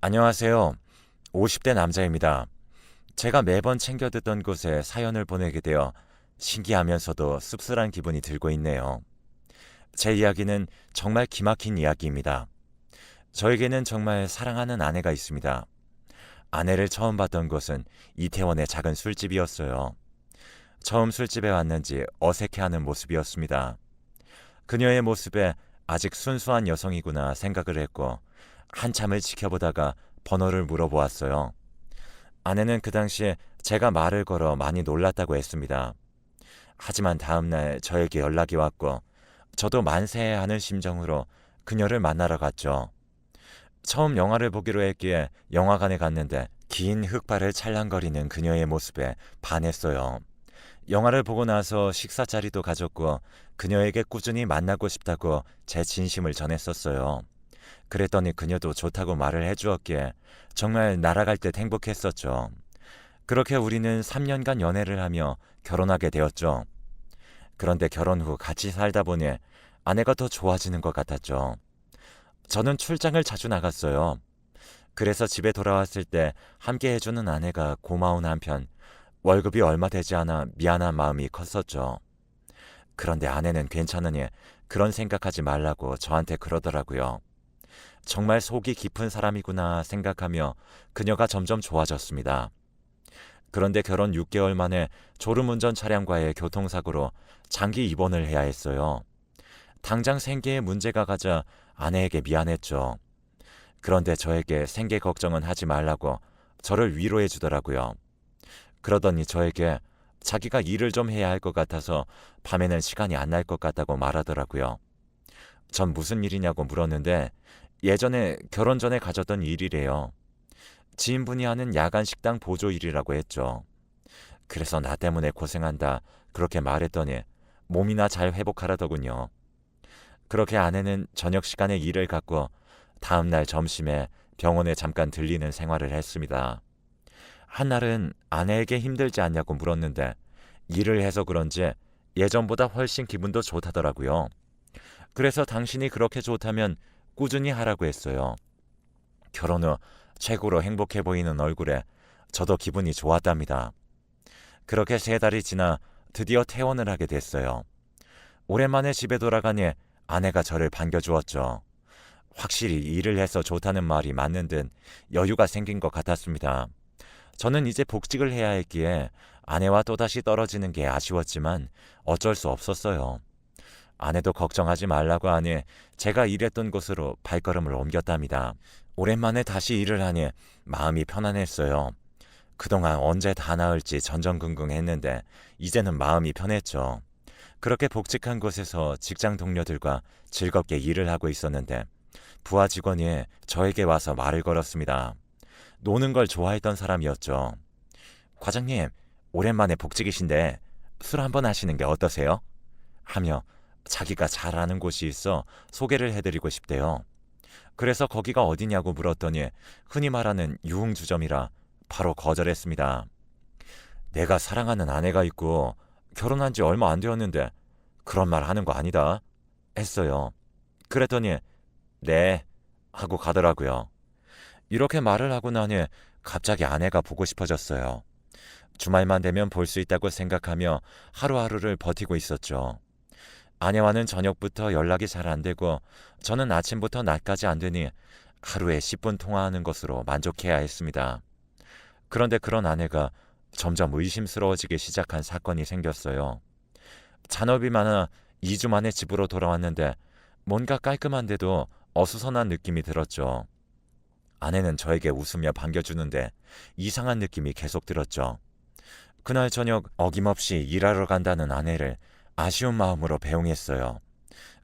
안녕하세요. 50대 남자입니다. 제가 매번 챙겨 듣던 곳에 사연을 보내게 되어 신기하면서도 씁쓸한 기분이 들고 있네요. 제 이야기는 정말 기막힌 이야기입니다. 저에게는 정말 사랑하는 아내가 있습니다. 아내를 처음 봤던 곳은 이태원의 작은 술집이었어요. 처음 술집에 왔는지 어색해하는 모습이었습니다. 그녀의 모습에 아직 순수한 여성이구나 생각을 했고 한참을 지켜보다가 번호를 물어보았어요. 아내는 그 당시에 제가 말을 걸어 많이 놀랐다고 했습니다. 하지만 다음날 저에게 연락이 왔고 저도 만세하는 심정으로 그녀를 만나러 갔죠. 처음 영화를 보기로 했기에 영화관에 갔는데 긴 흑발을 찰랑거리는 그녀의 모습에 반했어요. 영화를 보고 나서 식사 자리도 가졌고 그녀에게 꾸준히 만나고 싶다고 제 진심을 전했었어요. 그랬더니 그녀도 좋다고 말을 해주었기에 정말 날아갈 듯 행복했었죠. 그렇게 우리는 3년간 연애를 하며 결혼하게 되었죠. 그런데 결혼 후 같이 살다 보니 아내가 더 좋아지는 것 같았죠. 저는 출장을 자주 나갔어요. 그래서 집에 돌아왔을 때 함께 해주는 아내가 고마운 한편 월급이 얼마 되지 않아 미안한 마음이 컸었죠. 그런데 아내는 괜찮으니 그런 생각하지 말라고 저한테 그러더라고요. 정말 속이 깊은 사람이구나 생각하며 그녀가 점점 좋아졌습니다. 그런데 결혼 6개월 만에 졸음운전 차량과의 교통사고로 장기 입원을 해야 했어요. 당장 생계에 문제가 가자 아내에게 미안했죠. 그런데 저에게 생계 걱정은 하지 말라고 저를 위로해 주더라고요. 그러더니 저에게 자기가 일을 좀 해야 할 것 같아서 밤에는 시간이 안 날 것 같다고 말하더라고요. 전 무슨 일이냐고 물었는데 예전에 결혼 전에 가졌던 일이래요. 지인분이 하는 야간 식당 보조 일이라고 했죠. 그래서 나 때문에 고생한다 그렇게 말했더니 몸이나 잘 회복하라더군요. 그렇게 아내는 저녁 시간에 일을 갖고 다음날 점심에 병원에 잠깐 들리는 생활을 했습니다. 한날은 아내에게 힘들지 않냐고 물었는데 일을 해서 그런지 예전보다 훨씬 기분도 좋다더라고요. 그래서 당신이 그렇게 좋다면 꾸준히 하라고 했어요. 결혼 후 최고로 행복해 보이는 얼굴에 저도 기분이 좋았답니다. 그렇게 3달이 지나 드디어 퇴원을 하게 됐어요. 오랜만에 집에 돌아가니 아내가 저를 반겨주었죠. 확실히 일을 해서 좋다는 말이 맞는 듯 여유가 생긴 것 같았습니다. 저는 이제 복직을 해야 했기에 아내와 또다시 떨어지는 게 아쉬웠지만 어쩔 수 없었어요. 아내도 걱정하지 말라고 하니 제가 일했던 곳으로 발걸음을 옮겼답니다. 오랜만에 다시 일을 하니 마음이 편안했어요. 그동안 언제 다 나을지 전전긍긍했는데 이제는 마음이 편했죠. 그렇게 복직한 곳에서 직장 동료들과 즐겁게 일을 하고 있었는데 부하 직원이 저에게 와서 말을 걸었습니다. 노는 걸 좋아했던 사람이었죠. 과장님, 오랜만에 복직이신데 술 한번 하시는 게 어떠세요? 하며 자기가 잘 아는 곳이 있어 소개를 해드리고 싶대요. 그래서 거기가 어디냐고 물었더니 흔히 말하는 유흥주점이라 바로 거절했습니다. 내가 사랑하는 아내가 있고 결혼한 지 얼마 안 되었는데 그런 말 하는 거 아니다 했어요. 그랬더니 네 하고 가더라고요. 이렇게 말을 하고 나니 갑자기 아내가 보고 싶어졌어요. 주말만 되면 볼 수 있다고 생각하며 하루하루를 버티고 있었죠. 아내와는 저녁부터 연락이 잘 안 되고 저는 아침부터 낮까지 안 되니 하루에 10분 통화하는 것으로 만족해야 했습니다. 그런데 그런 아내가 점점 의심스러워지기 시작한 사건이 생겼어요. 잔업이 많아 2주 만에 집으로 돌아왔는데 뭔가 깔끔한데도 어수선한 느낌이 들었죠. 아내는 저에게 웃으며 반겨주는데 이상한 느낌이 계속 들었죠. 그날 저녁 어김없이 일하러 간다는 아내를 아쉬운 마음으로 배웅했어요.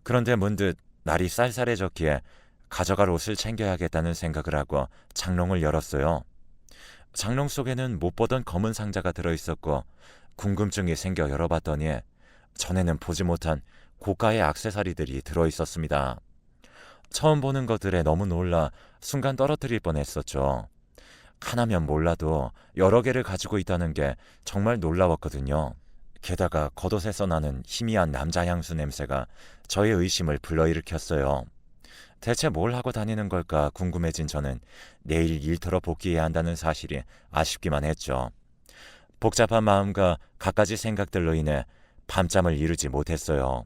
그런데 문득 날이 쌀쌀해졌기에 가져갈 옷을 챙겨야겠다는 생각을 하고 장롱을 열었어요. 장롱 속에는 못 보던 검은 상자가 들어있었고 궁금증이 생겨 열어봤더니 전에는 보지 못한 고가의 액세서리들이 들어있었습니다. 처음 보는 것들에 너무 놀라 순간 떨어뜨릴 뻔했었죠. 하나면 몰라도 여러 개를 가지고 있다는 게 정말 놀라웠거든요. 게다가 겉옷에서 나는 희미한 남자 향수 냄새가 저의 의심을 불러일으켰어요. 대체 뭘 하고 다니는 걸까 궁금해진 저는 내일 일터로 복귀해야 한다는 사실이 아쉽기만 했죠. 복잡한 마음과 갖가지 생각들로 인해 밤잠을 이루지 못했어요.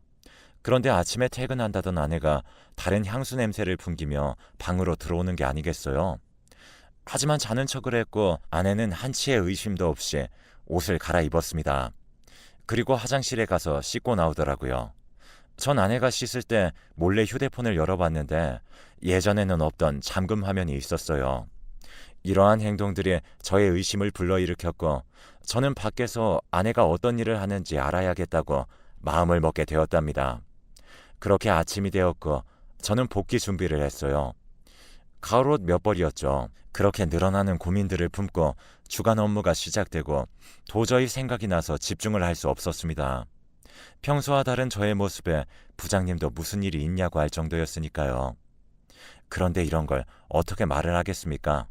그런데 아침에 퇴근한다던 아내가 다른 향수 냄새를 풍기며 방으로 들어오는 게 아니겠어요? 하지만 자는 척을 했고 아내는 한치의 의심도 없이 옷을 갈아입었습니다. 그리고 화장실에 가서 씻고 나오더라고요. 전 아내가 씻을 때 몰래 휴대폰을 열어봤는데 예전에는 없던 잠금 화면이 있었어요. 이러한 행동들이 저의 의심을 불러일으켰고 저는 밖에서 아내가 어떤 일을 하는지 알아야겠다고 마음을 먹게 되었답니다. 그렇게 아침이 되었고 저는 복귀 준비를 했어요. 가을옷 몇 벌이었죠. 그렇게 늘어나는 고민들을 품고 주간 업무가 시작되고 도저히 생각이 나서 집중을 할 수 없었습니다. 평소와 다른 저의 모습에 부장님도 무슨 일이 있냐고 할 정도였으니까요. 그런데 이런 걸 어떻게 말을 하겠습니까?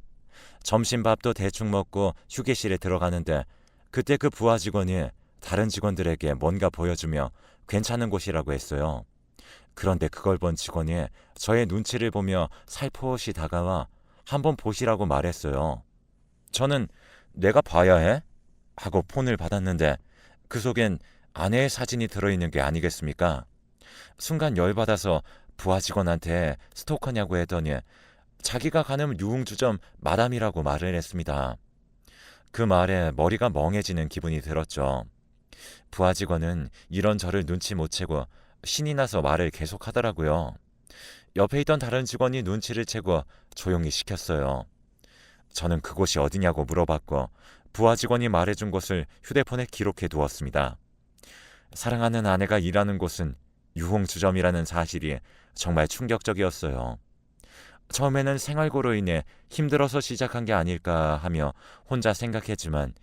점심밥도 대충 먹고 휴게실에 들어가는데 그때 그 부하 직원이 다른 직원들에게 뭔가 보여주며 괜찮은 곳이라고 했어요. 그런데 그걸 본 직원이 저의 눈치를 보며 살포시 다가와 한번 보시라고 말했어요. 저는 내가 봐야 해? 하고 폰을 받았는데 그 속엔 아내의 사진이 들어있는 게 아니겠습니까? 순간 열받아서 부하 직원한테 스토커냐고 했더니 자기가 가는 유흥주점 마담이라고 말을 했습니다. 그 말에 머리가 멍해지는 기분이 들었죠. 부하 직원은 이런 저를 눈치 못 채고 신이 나서 말을 계속하더라고요. 옆에 있던 다른 직원이 눈치를 채고 조용히 시켰어요. 저는 그곳이 어디냐고 물어봤고 부하 직원이 말해준 곳을 휴대폰에 기록해 두었습니다. 사랑하는 아내가 일하는 곳은 유흥주점이라는 사실이 정말 충격적이었어요. 처음에는 생활고로 인해 힘들어서 시작한 게 아닐까 하며 혼자 생각했지만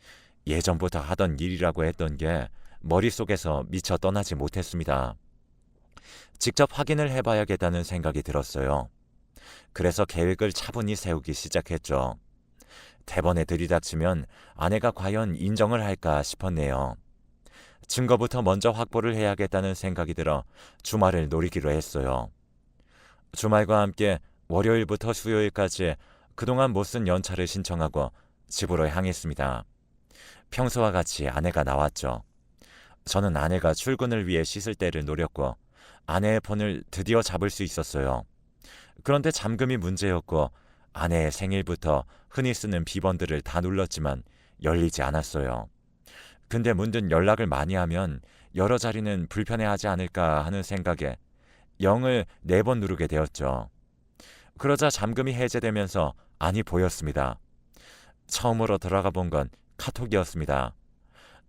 예전부터 하던 일이라고 했던 게 머릿속에서 미처 떠나지 못했습니다. 직접 확인을 해봐야겠다는 생각이 들었어요. 그래서 계획을 차분히 세우기 시작했죠. 대번에 들이닥치면 아내가 과연 인정을 할까 싶었네요. 증거부터 먼저 확보를 해야겠다는 생각이 들어 주말을 노리기로 했어요. 주말과 함께 월요일부터 수요일까지 그동안 못 쓴 연차를 신청하고 집으로 향했습니다. 평소와 같이 아내가 나왔죠. 저는 아내가 출근을 위해 씻을 때를 노렸고 아내의 폰을 드디어 잡을 수 있었어요. 그런데 잠금이 문제였고 아내의 생일부터 흔히 쓰는 비번들을 다 눌렀지만 열리지 않았어요. 근데 문득 연락을 많이 하면 여러 자리는 불편해하지 않을까 하는 생각에 0을 4번 누르게 되었죠. 그러자 잠금이 해제되면서 안이 보였습니다. 처음으로 들어가 본 건 카톡이었습니다.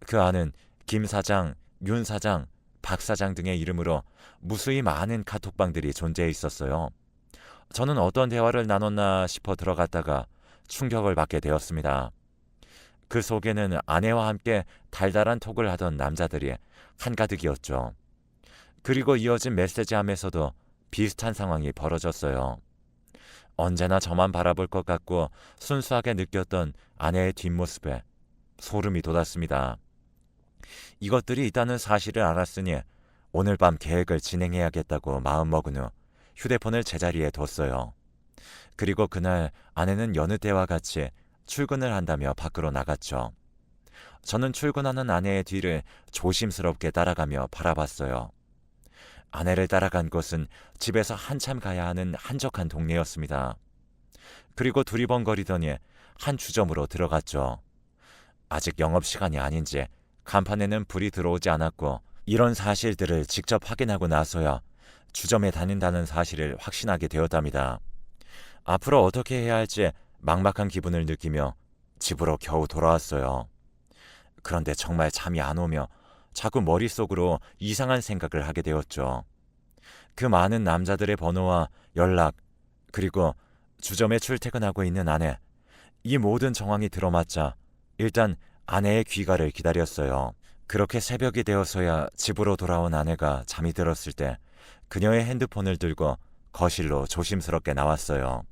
그 안은 김 사장, 윤 사장, 박 사장 등의 이름으로 무수히 많은 카톡방들이 존재해 있었어요. 저는 어떤 대화를 나눴나 싶어 들어갔다가 충격을 받게 되었습니다. 그 속에는 아내와 함께 달달한 톡을 하던 남자들이 한가득이었죠. 그리고 이어진 메시지함에서도 비슷한 상황이 벌어졌어요. 언제나 저만 바라볼 것 같고 순수하게 느꼈던 아내의 뒷모습에 소름이 돋았습니다. 이것들이 있다는 사실을 알았으니 오늘 밤 계획을 진행해야겠다고 마음먹은 후 휴대폰을 제자리에 뒀어요. 그리고 그날 아내는 여느 때와 같이 출근을 한다며 밖으로 나갔죠. 저는 출근하는 아내의 뒤를 조심스럽게 따라가며 바라봤어요. 아내를 따라간 곳은 집에서 한참 가야 하는 한적한 동네였습니다. 그리고 두리번거리더니 한 주점으로 들어갔죠. 아직 영업시간이 아닌지 간판에는 불이 들어오지 않았고 이런 사실들을 직접 확인하고 나서야 주점에 다닌다는 사실을 확신하게 되었답니다. 앞으로 어떻게 해야 할지 막막한 기분을 느끼며 집으로 겨우 돌아왔어요. 그런데 정말 잠이 안 오며 자꾸 머릿속으로 이상한 생각을 하게 되었죠. 그 많은 남자들의 번호와 연락, 그리고 주점에 출퇴근하고 있는 아내, 이 모든 정황이 들어맞자 일단 아내의 귀가를 기다렸어요. 그렇게 새벽이 되어서야 집으로 돌아온 아내가 잠이 들었을 때 그녀의 핸드폰을 들고 거실로 조심스럽게 나왔어요.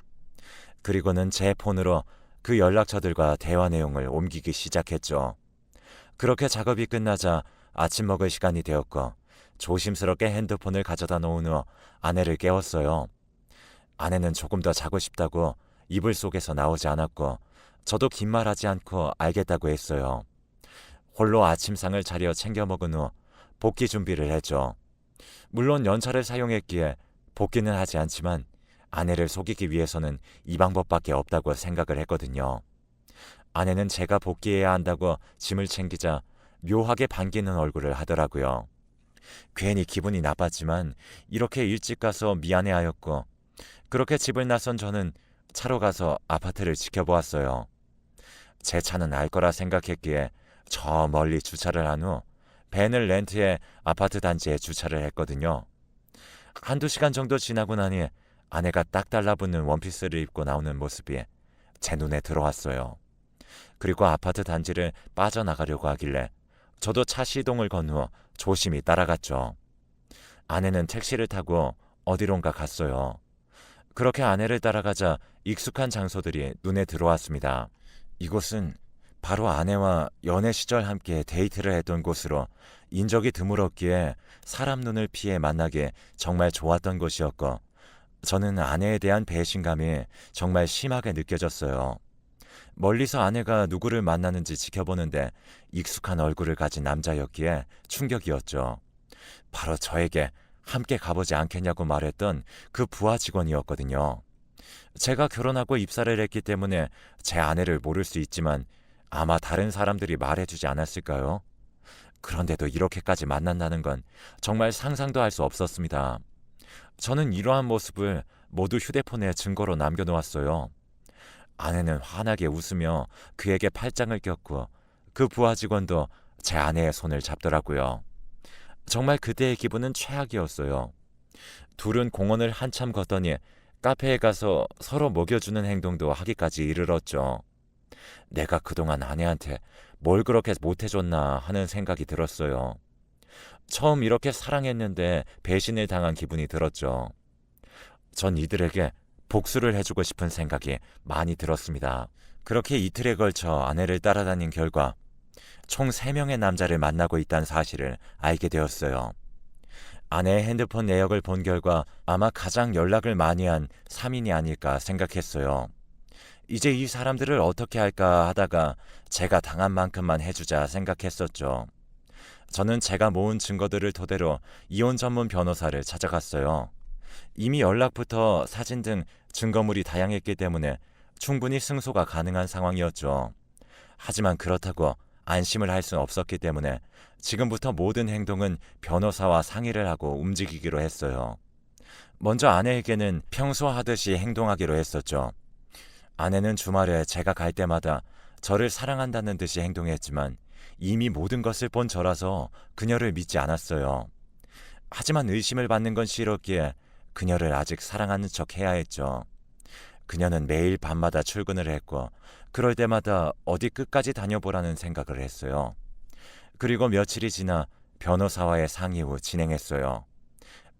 그리고는 제 폰으로 그 연락처들과 대화 내용을 옮기기 시작했죠. 그렇게 작업이 끝나자 아침 먹을 시간이 되었고 조심스럽게 핸드폰을 가져다 놓은 후 아내를 깨웠어요. 아내는 조금 더 자고 싶다고 이불 속에서 나오지 않았고 저도 긴 말하지 않고 알겠다고 했어요. 홀로 아침상을 차려 챙겨 먹은 후 복귀 준비를 했죠. 물론 연차를 사용했기에 복귀는 하지 않지만 아내를 속이기 위해서는 이 방법밖에 없다고 생각을 했거든요. 아내는 제가 복귀해야 한다고 짐을 챙기자 묘하게 반기는 얼굴을 하더라고요. 괜히 기분이 나빴지만 이렇게 일찍 가서 미안해하였고 그렇게 집을 나선 저는 차로 가서 아파트를 지켜보았어요. 제 차는 알 거라 생각했기에 저 멀리 주차를 한 후 밴을 렌트해 아파트 단지에 주차를 했거든요. 한두 시간 정도 지나고 나니 아내가 딱 달라붙는 원피스를 입고 나오는 모습이 제 눈에 들어왔어요. 그리고 아파트 단지를 빠져나가려고 하길래 저도 차 시동을 건 후 조심히 따라갔죠. 아내는 택시를 타고 어디론가 갔어요. 그렇게 아내를 따라가자 익숙한 장소들이 눈에 들어왔습니다. 이곳은 바로 아내와 연애 시절 함께 데이트를 했던 곳으로 인적이 드물었기에 사람 눈을 피해 만나기 정말 좋았던 곳이었고 저는 아내에 대한 배신감이 정말 심하게 느껴졌어요. 멀리서 아내가 누구를 만나는지 지켜보는데 익숙한 얼굴을 가진 남자였기에 충격이었죠. 바로 저에게 함께 가보지 않겠냐고 말했던 그 부하 직원이었거든요. 제가 결혼하고 입사를 했기 때문에 제 아내를 모를 수 있지만 아마 다른 사람들이 말해주지 않았을까요? 그런데도 이렇게까지 만난다는 건 정말 상상도 할 수 없었습니다. 저는 이러한 모습을 모두 휴대폰에 증거로 남겨놓았어요. 아내는 환하게 웃으며 그에게 팔짱을 꼈고 그 부하 직원도 제 아내의 손을 잡더라고요. 정말 그때의 기분은 최악이었어요. 둘은 공원을 한참 걷더니 카페에 가서 서로 먹여주는 행동도 하기까지 이르렀죠. 내가 그동안 아내한테 뭘 그렇게 못해줬나 하는 생각이 들었어요. 처음 이렇게 사랑했는데 배신을 당한 기분이 들었죠. 전 이들에게 복수를 해주고 싶은 생각이 많이 들었습니다. 그렇게 이틀에 걸쳐 아내를 따라다닌 결과 총 3명의 남자를 만나고 있다는 사실을 알게 되었어요. 아내의 핸드폰 내역을 본 결과 아마 가장 연락을 많이 한 3인이 아닐까 생각했어요. 이제 이 사람들을 어떻게 할까 하다가 제가 당한 만큼만 해주자 생각했었죠. 저는 제가 모은 증거들을 토대로 이혼 전문 변호사를 찾아갔어요. 이미 연락부터 사진 등 증거물이 다양했기 때문에 충분히 승소가 가능한 상황이었죠. 하지만 그렇다고 안심을 할 수 없었기 때문에 지금부터 모든 행동은 변호사와 상의를 하고 움직이기로 했어요. 먼저 아내에게는 평소 하듯이 행동하기로 했었죠. 아내는 주말에 제가 갈 때마다 저를 사랑한다는 듯이 행동했지만 이미 모든 것을 본 저라서 그녀를 믿지 않았어요. 하지만 의심을 받는 건 싫었기에 그녀를 아직 사랑하는 척 해야 했죠. 그녀는 매일 밤마다 출근을 했고 그럴 때마다 어디 끝까지 다녀보라는 생각을 했어요. 그리고 며칠이 지나 변호사와의 상의 후 진행했어요.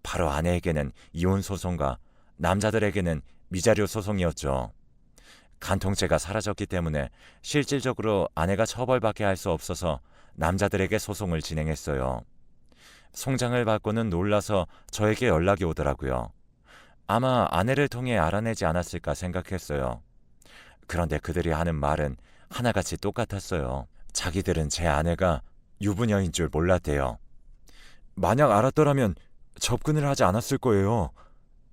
바로 아내에게는 이혼 소송과 남자들에게는 미자료 소송이었죠. 간통죄가 사라졌기 때문에 실질적으로 아내가 처벌받게 할 수 없어서 남자들에게 소송을 진행했어요. 송장을 받고는 놀라서 저에게 연락이 오더라고요. 아마 아내를 통해 알아내지 않았을까 생각했어요. 그런데 그들이 하는 말은 하나같이 똑같았어요. 자기들은 제 아내가 유부녀인 줄 몰랐대요. 만약 알았더라면 접근을 하지 않았을 거예요.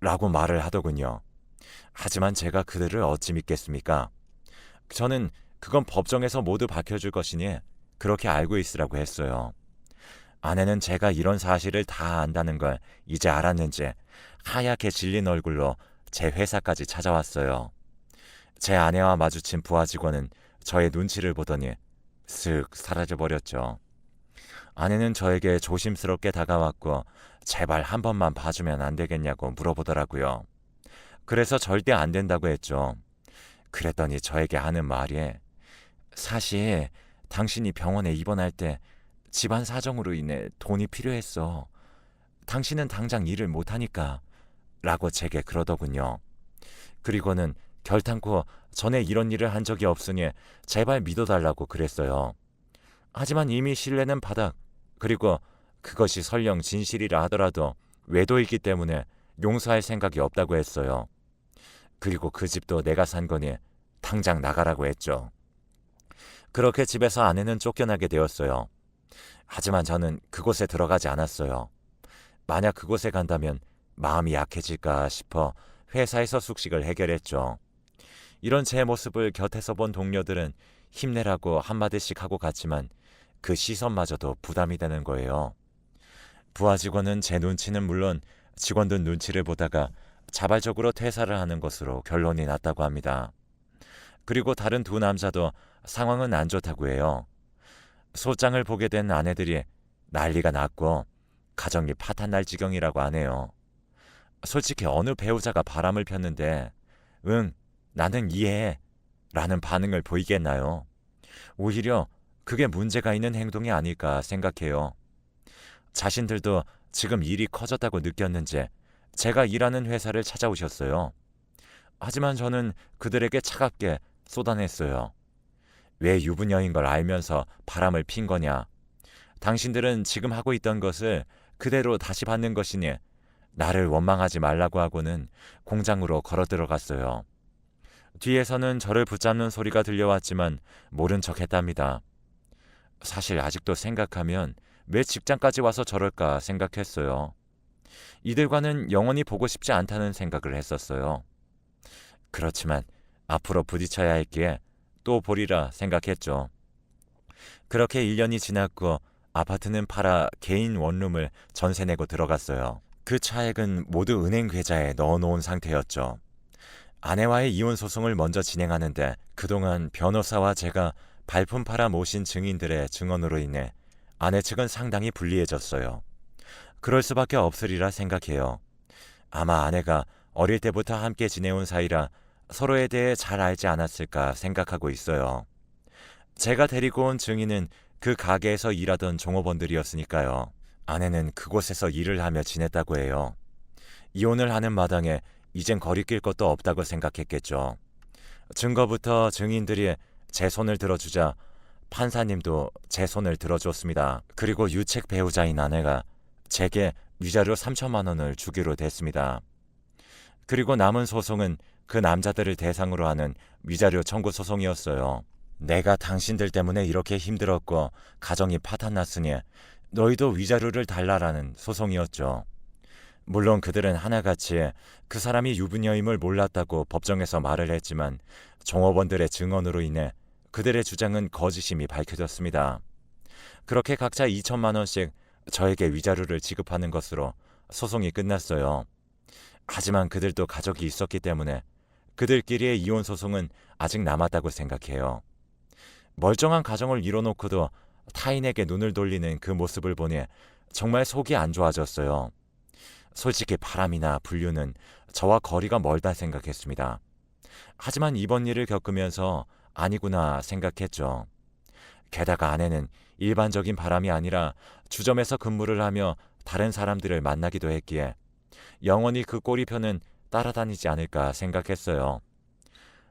라고 말을 하더군요. 하지만 제가 그들을 어찌 믿겠습니까? 저는 그건 법정에서 모두 밝혀줄 것이니 그렇게 알고 있으라고 했어요. 아내는 제가 이런 사실을 다 안다는 걸 이제 알았는지 하얗게 질린 얼굴로 제 회사까지 찾아왔어요. 제 아내와 마주친 부하 직원은 저의 눈치를 보더니 슥 사라져버렸죠. 아내는 저에게 조심스럽게 다가왔고 제발 한 번만 봐주면 안 되겠냐고 물어보더라고요. 그래서 절대 안 된다고 했죠. 그랬더니 저에게 하는 말이 사실 당신이 병원에 입원할 때 집안 사정으로 인해 돈이 필요했어. 당신은 당장 일을 못하니까 라고 제게 그러더군요. 그리고는 결탄코 전에 이런 일을 한 적이 없으니 제발 믿어달라고 그랬어요. 하지만 이미 신뢰는 바닥, 그리고 그것이 설령 진실이라 하더라도 외도이기 때문에 용서할 생각이 없다고 했어요. 그리고 그 집도 내가 산 거니 당장 나가라고 했죠. 그렇게 집에서 아내는 쫓겨나게 되었어요. 하지만 저는 그곳에 들어가지 않았어요. 만약 그곳에 간다면 마음이 약해질까 싶어 회사에서 숙식을 해결했죠. 이런 제 모습을 곁에서 본 동료들은 힘내라고 한마디씩 하고 갔지만 그 시선마저도 부담이 되는 거예요. 부하 직원은 제 눈치는 물론 직원들 눈치를 보다가 자발적으로 퇴사를 하는 것으로 결론이 났다고 합니다. 그리고 다른 두 남자도 상황은 안 좋다고 해요. 소장을 보게 된 아내들이 난리가 났고 가정이 파탄날 지경이라고 하네요. 솔직히 어느 배우자가 바람을 폈는데 응, 나는 이해해 라는 반응을 보이겠나요? 오히려 그게 문제가 있는 행동이 아닐까 생각해요. 자신들도 지금 일이 커졌다고 느꼈는지 제가 일하는 회사를 찾아오셨어요. 하지만 저는 그들에게 차갑게 쏟아냈어요. 왜 유부녀인 걸 알면서 바람을 핀 거냐? 당신들은 지금 하고 있던 것을 그대로 다시 받는 것이니 나를 원망하지 말라고 하고는 공장으로 걸어 들어갔어요. 뒤에서는 저를 붙잡는 소리가 들려왔지만 모른 척 했답니다. 사실 아직도 생각하면 왜 직장까지 와서 저럴까 생각했어요. 이들과는 영원히 보고 싶지 않다는 생각을 했었어요. 그렇지만 앞으로 부딪혀야 했기에 또 보리라 생각했죠. 그렇게 1년이 지났고 아파트는 팔아 개인 원룸을 전세 내고 들어갔어요. 그 차액은 모두 은행 계좌에 넣어놓은 상태였죠. 아내와의 이혼 소송을 먼저 진행하는데 그동안 변호사와 제가 발품 팔아 모신 증인들의 증언으로 인해 아내 측은 상당히 불리해졌어요. 그럴 수밖에 없으리라 생각해요. 아마 아내가 어릴 때부터 함께 지내온 사이라 서로에 대해 잘 알지 않았을까 생각하고 있어요. 제가 데리고 온 증인은 그 가게에서 일하던 종업원들이었으니까요. 아내는 그곳에서 일을 하며 지냈다고 해요. 이혼을 하는 마당에 이젠 거리낄 것도 없다고 생각했겠죠. 증거부터 증인들이 제 손을 들어주자 판사님도 제 손을 들어줬습니다. 그리고 유책 배우자인 아내가 제게 위자료 3천만 원을 주기로 됐습니다. 그리고 남은 소송은 그 남자들을 대상으로 하는 위자료 청구 소송이었어요. 내가 당신들 때문에 이렇게 힘들었고 가정이 파탄났으니 너희도 위자료를 달라라는 소송이었죠. 물론 그들은 하나같이 그 사람이 유부녀임을 몰랐다고 법정에서 말을 했지만 종업원들의 증언으로 인해 그들의 주장은 거짓임이 밝혀졌습니다. 그렇게 각자 2천만 원씩 저에게 위자료를 지급하는 것으로 소송이 끝났어요. 하지만 그들도 가족이 있었기 때문에 그들끼리의 이혼 소송은 아직 남았다고 생각해요. 멀쩡한 가정을 이뤄놓고도 타인에게 눈을 돌리는 그 모습을 보니 정말 속이 안 좋아졌어요. 솔직히 바람이나 불륜은 저와 거리가 멀다 생각했습니다. 하지만 이번 일을 겪으면서 아니구나 생각했죠. 게다가 아내는 일반적인 바람이 아니라 주점에서 근무를 하며 다른 사람들을 만나기도 했기에 영원히 그 꼬리표는 따라다니지 않을까 생각했어요.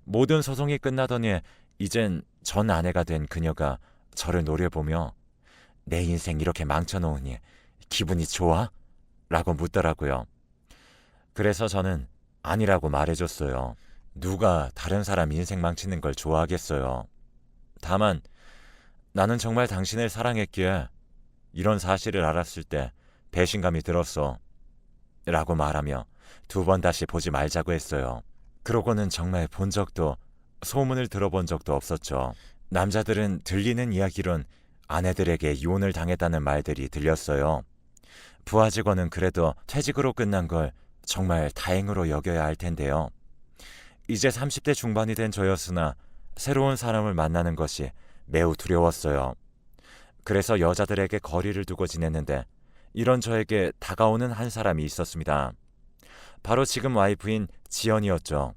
모든 소송이 끝나더니 이젠 전 아내가 된 그녀가 저를 노려보며 내 인생 이렇게 망쳐놓으니 기분이 좋아? 라고 묻더라고요. 그래서 저는 아니라고 말해줬어요. 누가 다른 사람 인생 망치는 걸 좋아하겠어요. 다만 나는 정말 당신을 사랑했기에 이런 사실을 알았을 때 배신감이 들었어. 라고 말하며 두 번 다시 보지 말자고 했어요. 그러고는 정말 본 적도 소문을 들어본 적도 없었죠. 남자들은 들리는 이야기론 아내들에게 이혼을 당했다는 말들이 들렸어요. 부하 직원은 그래도 퇴직으로 끝난 걸 정말 다행으로 여겨야 할 텐데요. 이제 30대 중반이 된 저였으나 새로운 사람을 만나는 것이 매우 두려웠어요. 그래서 여자들에게 거리를 두고 지냈는데 이런 저에게 다가오는 한 사람이 있었습니다. 바로 지금 와이프인 지연이었죠.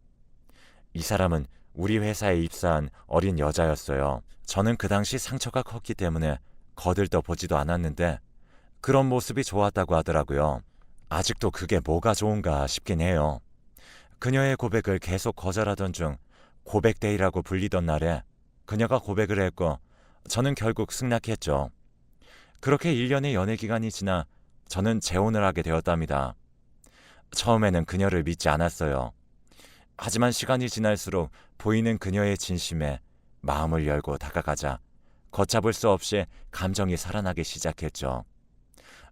이 사람은 우리 회사에 입사한 어린 여자였어요. 저는 그 당시 상처가 컸기 때문에 거들떠 보지도 않았는데 그런 모습이 좋았다고 하더라고요. 아직도 그게 뭐가 좋은가 싶긴 해요. 그녀의 고백을 계속 거절하던 중 고백데이라고 불리던 날에 그녀가 고백을 했고 저는 결국 승낙했죠. 그렇게 1년의 연애 기간이 지나 저는 재혼을 하게 되었답니다. 처음에는 그녀를 믿지 않았어요. 하지만 시간이 지날수록 보이는 그녀의 진심에 마음을 열고 다가가자 걷잡을 수 없이 감정이 살아나기 시작했죠.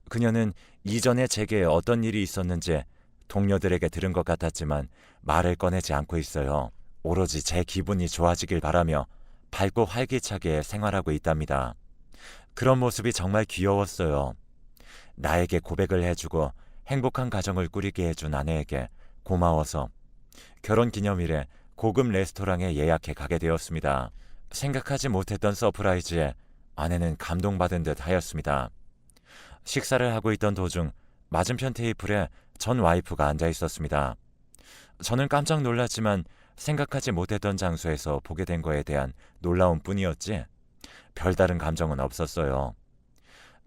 그녀는 이전에 제게 어떤 일이 있었는지 동료들에게 들은 것 같았지만 말을 꺼내지 않고 있어요. 오로지 제 기분이 좋아지길 바라며 밝고 활기차게 생활하고 있답니다. 그런 모습이 정말 귀여웠어요. 나에게 고백을 해주고 행복한 가정을 꾸리게 해준 아내에게 고마워서 결혼 기념일에 고급 레스토랑에 예약해 가게 되었습니다. 생각하지 못했던 서프라이즈에 아내는 감동받은 듯 하였습니다. 식사를 하고 있던 도중 맞은편 테이블에 전 와이프가 앉아 있었습니다. 저는 깜짝 놀랐지만 생각하지 못했던 장소에서 보게 된 거에 대한 놀라움 뿐이었지 별다른 감정은 없었어요.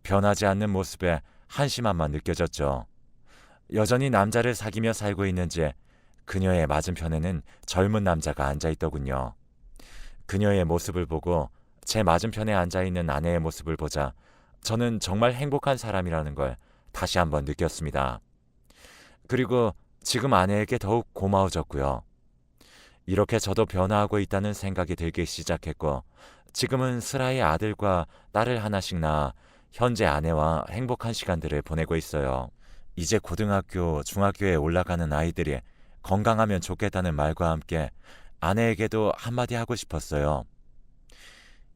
변하지 않는 모습에 한심함만 느껴졌죠. 여전히 남자를 사귀며 살고 있는지 그녀의 맞은편에는 젊은 남자가 앉아 있더군요. 그녀의 모습을 보고 제 맞은편에 앉아 있는 아내의 모습을 보자 저는 정말 행복한 사람이라는 걸 다시 한번 느꼈습니다. 그리고 지금 아내에게 더욱 고마워졌고요. 이렇게 저도 변화하고 있다는 생각이 들기 시작했고 지금은 슬아의 아들과 딸을 하나씩 낳아 현재 아내와 행복한 시간들을 보내고 있어요. 이제 고등학교, 중학교에 올라가는 아이들이 건강하면 좋겠다는 말과 함께 아내에게도 한마디 하고 싶었어요.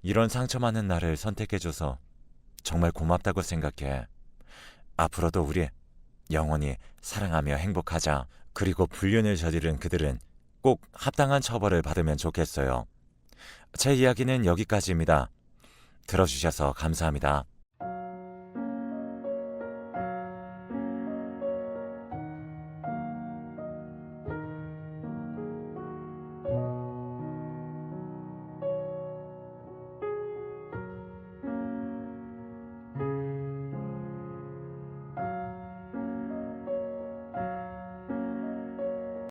이런 상처 많은 나를 선택해줘서 정말 고맙다고 생각해. 앞으로도 우리 영원히 사랑하며 행복하자. 그리고 불륜을 저지른 그들은 꼭 합당한 처벌을 받으면 좋겠어요. 제 이야기는 여기까지입니다. 들어주셔서 감사합니다.